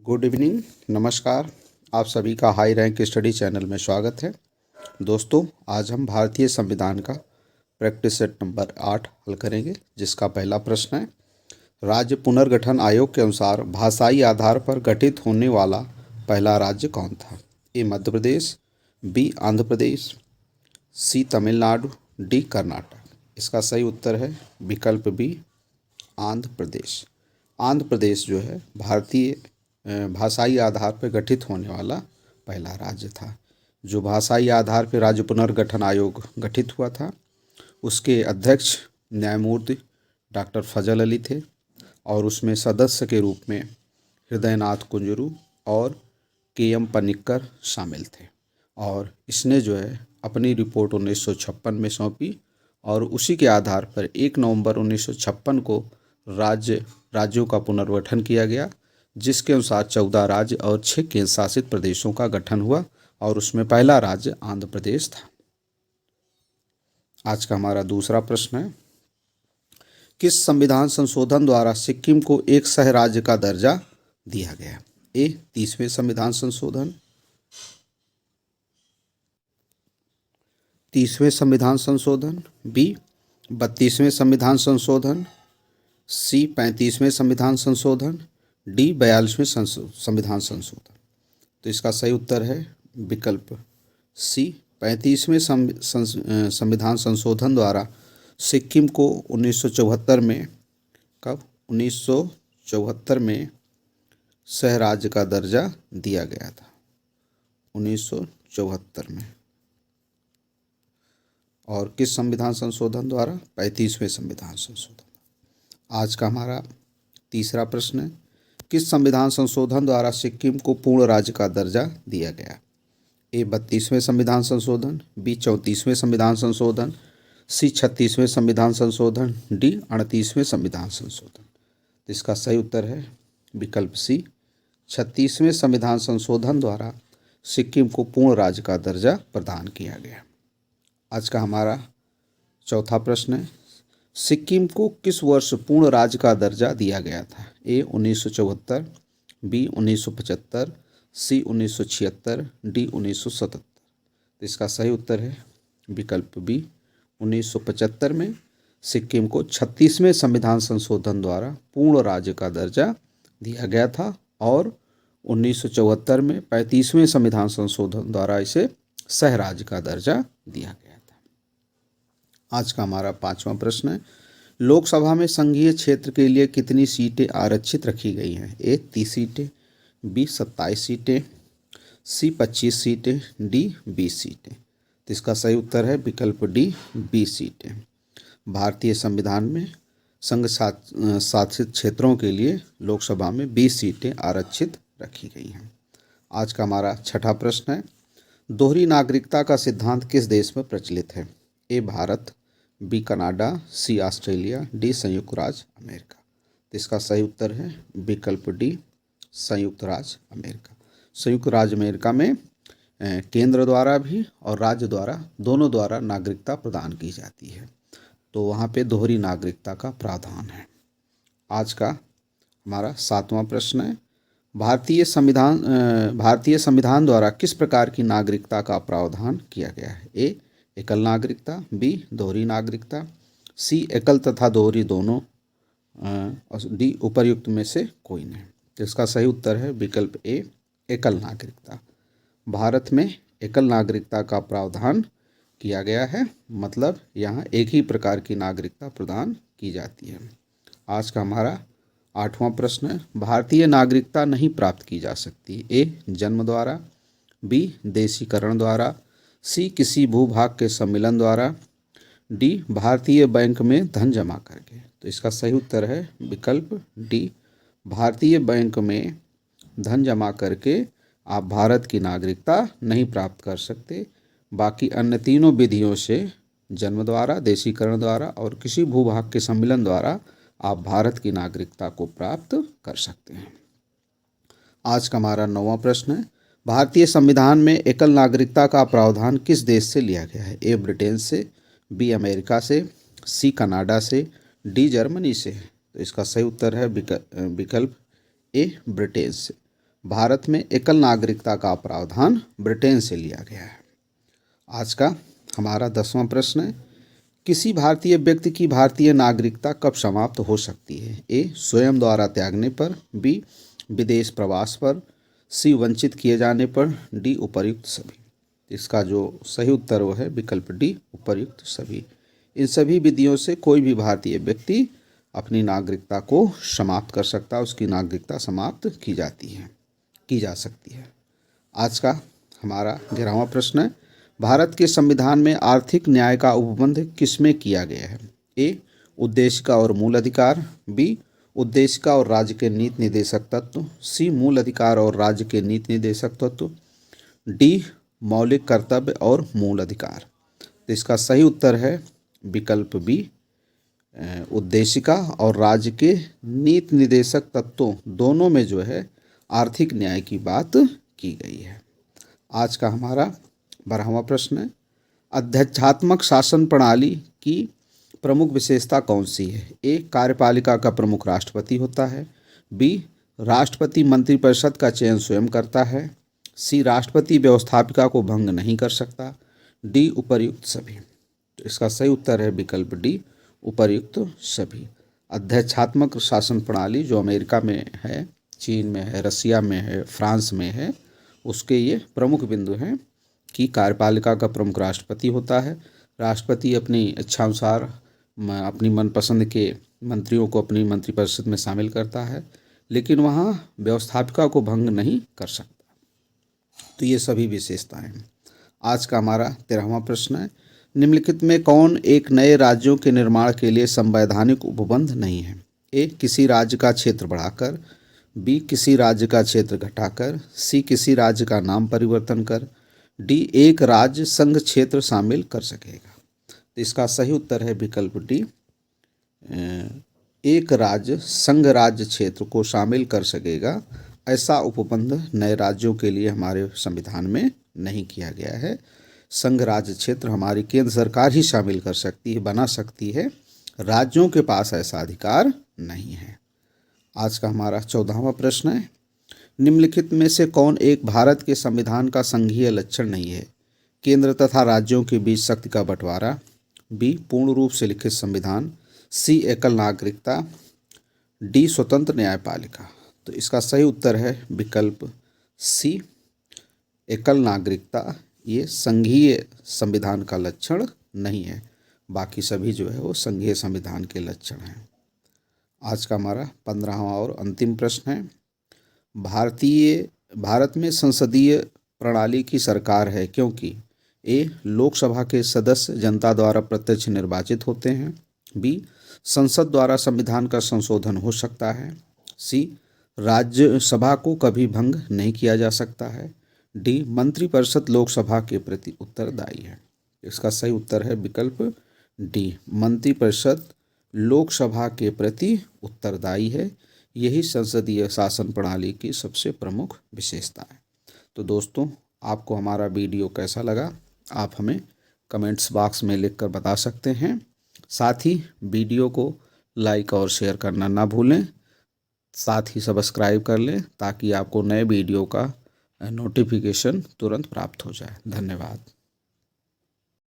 Good evening, नमस्कार। आप सभी का हाई रैंक स्टडी चैनल में स्वागत है। दोस्तों, आज हम भारतीय संविधान का प्रैक्टिस सेट नंबर 8 हल करेंगे, जिसका पहला प्रश्न है, राज्य पुनर्गठन आयोग के अनुसार भाषाई आधार पर गठित होने वाला पहला राज्य कौन था? ए मध्य प्रदेश, बी आंध्र प्रदेश, सी तमिलनाडु, डी कर्नाटक। इसका सही उत्तर है विकल्प बी आंध्र प्रदेश। आंध्र प्रदेश जो है भारतीय भाषाई आधार पर गठित होने वाला पहला राज्य था। जो भाषाई आधार पर राज्य पुनर्गठन आयोग गठित हुआ था, उसके अध्यक्ष न्यायमूर्ति डॉक्टर फजल अली थे और उसमें सदस्य के रूप में हृदयनाथ कुंजरू और के.एम. पनिक्कर शामिल थे। और इसने जो है अपनी रिपोर्ट 1956 में सौंपी और उसी के आधार पर 1 नवंबर 1956 को राज्यों का पुनर्गठन किया गया, जिसके अनुसार 14 राज्य और 6 केंद्र शासित प्रदेशों का गठन हुआ और उसमें पहला राज्य आंध्र प्रदेश था। आज का हमारा दूसरा प्रश्न है, किस संविधान संशोधन द्वारा सिक्किम को एक सह राज्य का दर्जा दिया गया? ए 30वें संविधान संशोधन, 30वें संविधान संशोधन, बी 32वें संविधान संशोधन, सी 35वें संविधान संशोधन, डी 42वें संविधान संशोधन। तो इसका सही उत्तर है विकल्प सी 35वें संविधान संशोधन द्वारा सिक्किम को 1974 में 1974 में सह राज्य का दर्जा दिया गया था। 1974 में। और किस संविधान संशोधन द्वारा? 35वें संविधान संशोधन। आज का हमारा तीसरा प्रश्न है, किस संविधान संशोधन द्वारा सिक्किम को पूर्ण राज्य का दर्जा दिया गया? ए 32वें संविधान संशोधन, बी 34वें संविधान संशोधन, सी 36वें संविधान संशोधन, डी 38वें संविधान संशोधन। तो इसका सही उत्तर है विकल्प सी 36वें संविधान संशोधन द्वारा सिक्किम को पूर्ण राज्य का दर्जा प्रदान किया गया। आज का हमारा चौथा प्रश्न है, सिक्किम को किस वर्ष पूर्ण राज्य का दर्जा दिया गया था? ए 1974, बी 1975, सी 1976, डी 1977। तो इसका सही उत्तर है विकल्प बी 1975 में सिक्किम को 36वें संविधान संशोधन द्वारा पूर्ण राज्य का दर्जा दिया गया था और 1974 में 35वें संविधान संशोधन द्वारा इसे सह राज्य का दर्जा दिया गया था। आज का हमारा पांचवा प्रश्न है, लोकसभा में संघीय क्षेत्र के लिए कितनी सीटें आरक्षित रखी गई हैं? ए 30 सीटें, बी 27 सीटें, सी 25 सीटें, डी 20 सीटें। तो इसका सही उत्तर है विकल्प डी 20 सीटें। भारतीय संविधान में संघ शासित क्षेत्रों के लिए लोकसभा में 20 सीटें आरक्षित रखी गई हैं। आज का हमारा छठा प्रश्न है, दोहरी नागरिकता का सिद्धांत किस देश में प्रचलित है? ए भारत, बी कनाडा, सी ऑस्ट्रेलिया, डी संयुक्त राज्य अमेरिका। तो इसका सही उत्तर है विकल्प डी संयुक्त राज्य अमेरिका। संयुक्त राज्य अमेरिका में केंद्र द्वारा भी और राज्य द्वारा दोनों द्वारा नागरिकता प्रदान की जाती है, तो वहाँ पे दोहरी नागरिकता का प्रावधान है। आज का हमारा सातवां प्रश्न है, भारतीय संविधान द्वारा किस प्रकार की नागरिकता का प्रावधान किया गया है? ए एकल नागरिकता, बी दोहरी नागरिकता, सी एकल तथा दोहरी दोनों, और डी उपर्युक्त में से कोई नहीं। तो इसका सही उत्तर है विकल्प ए एकल नागरिकता। भारत में एकल नागरिकता का प्रावधान किया गया है, मतलब यहाँ एक ही प्रकार की नागरिकता प्रदान की जाती है। आज का हमारा आठवां प्रश्न है, भारतीय नागरिकता नहीं प्राप्त की जा सकती? ए जन्म द्वारा, बी देशीकरण द्वारा, सी किसी भूभाग के सम्मिलन द्वारा, डी भारतीय बैंक में धन जमा करके। तो इसका सही उत्तर है विकल्प डी भारतीय बैंक में धन जमा करके आप भारत की नागरिकता नहीं प्राप्त कर सकते। बाकी अन्य तीनों विधियों से जन्म द्वारा, देशीकरण द्वारा और किसी भूभाग के सम्मिलन द्वारा आप भारत की नागरिकता को प्राप्त कर सकते हैं। आज का हमारा नौवां प्रश्न है, भारतीय संविधान में एकल नागरिकता का प्रावधान किस देश से लिया गया है? ए ब्रिटेन से, बी अमेरिका से, सी कनाडा से, डी जर्मनी से। तो इसका सही उत्तर है विकल्प ए ब्रिटेन से। भारत में एकल नागरिकता का प्रावधान ब्रिटेन से लिया गया है। आज का हमारा 10वां प्रश्न है, किसी भारतीय व्यक्ति की भारतीय नागरिकता कब समाप्त हो सकती है? ए, स्वयं द्वारा त्यागने पर, बी, विदेश प्रवास पर, सी, वंचित किए जाने पर, डी, उपर्युक्त सभी। इसका जो सही उत्तर वो है विकल्प डी, उपर्युक्त सभी। इन सभी विधियों से कोई भी भारतीय व्यक्ति अपनी नागरिकता को समाप्त कर सकता है, उसकी नागरिकता समाप्त की जा सकती है। आज का हमारा 11वां प्रश्न है, भारत के संविधान में आर्थिक न्याय का उपबंध किसमें किया गया है? ए, उद्देशिका और मूल अधिकार, बी, उद्देशिका और राज्य के नीति निर्देशक तत्व, सी, मूल अधिकार और राज्य के नीति निर्देशक तत्व, डी, मौलिक कर्तव्य और मूल अधिकार। तो इसका सही उत्तर है विकल्प बी, उद्देशिका और राज्य के नीति निर्देशक तत्वों दोनों में जो है आर्थिक न्याय की बात की गई है। आज का हमारा 12वां प्रश्न है, अध्यक्षात्मक शासन प्रणाली की प्रमुख विशेषता कौन सी है? ए, कार्यपालिका का प्रमुख राष्ट्रपति होता है, बी, राष्ट्रपति मंत्रिपरिषद का चयन स्वयं करता है, सी, राष्ट्रपति व्यवस्थापिका को भंग नहीं कर सकता, डी, उपर्युक्त सभी। तो इसका सही उत्तर है विकल्प डी, उपर्युक्त सभी। अध्यक्षात्मक शासन प्रणाली जो अमेरिका में है, चीन में है, रसिया में है, फ्रांस में है, उसके ये प्रमुख बिंदु हैं कि कार्यपालिका का प्रमुख राष्ट्रपति होता है। राष्ट्रपति अपनी इच्छानुसार अपनी मनपसंद के मंत्रियों को अपनी मंत्रिपरिषद में शामिल करता है, लेकिन वहाँ व्यवस्थापिका को भंग नहीं कर सकता। तो ये सभी विशेषताएं। आज का हमारा 13वां प्रश्न है, निम्नलिखित में कौन एक नए राज्यों के निर्माण के लिए संवैधानिक उपबंध नहीं है? ए, किसी राज्य का क्षेत्र बढ़ाकर, बी, किसी राज्य का क्षेत्र घटाकर, सी, किसी राज्य का नाम परिवर्तन कर, डी, एक राज्य संघ क्षेत्र शामिल कर सकेगा। तो इसका सही उत्तर है विकल्प डी, एक राज्य संघ राज्य क्षेत्र को शामिल कर सकेगा। ऐसा उपबंध नए राज्यों के लिए हमारे संविधान में नहीं किया गया है। संघ राज्य क्षेत्र हमारी केंद्र सरकार ही शामिल कर सकती है, बना सकती है, राज्यों के पास ऐसा अधिकार नहीं है। आज का हमारा 14वां प्रश्न है, निम्नलिखित में से कौन एक भारत के संविधान का संघीय लक्षण नहीं है? केंद्र तथा राज्यों के बीच शक्ति का बंटवारा, बी, पूर्ण रूप से लिखित संविधान, सी, एकल नागरिकता, डी, स्वतंत्र न्यायपालिका। तो इसका सही उत्तर है विकल्प सी, एकल नागरिकता। ये संघीय संविधान का लक्षण नहीं है, बाकी सभी जो है वो संघीय संविधान के लक्षण हैं। आज का हमारा 15वां और अंतिम प्रश्न है, भारत में संसदीय प्रणाली की सरकार है क्योंकि ए, लोकसभा के सदस्य जनता द्वारा प्रत्यक्ष निर्वाचित होते हैं, बी, संसद द्वारा संविधान का संशोधन हो सकता है, सी, राज्यसभा को कभी भंग नहीं किया जा सकता है, डी, मंत्रिपरिषद लोकसभा के प्रति उत्तरदायी है। इसका सही उत्तर है विकल्प डी, मंत्रिपरिषद लोकसभा के प्रति उत्तरदायी है। यही संसदीय शासन प्रणाली की सबसे प्रमुख विशेषता है। तो दोस्तों, आपको हमारा वीडियो कैसा लगा आप हमें कमेंट्स बॉक्स में लिखकर बता सकते हैं। साथ ही वीडियो को लाइक और शेयर करना ना भूलें, साथ ही सब्सक्राइब कर लें ताकि आपको नए वीडियो का नोटिफिकेशन तुरंत प्राप्त हो जाए। धन्यवाद।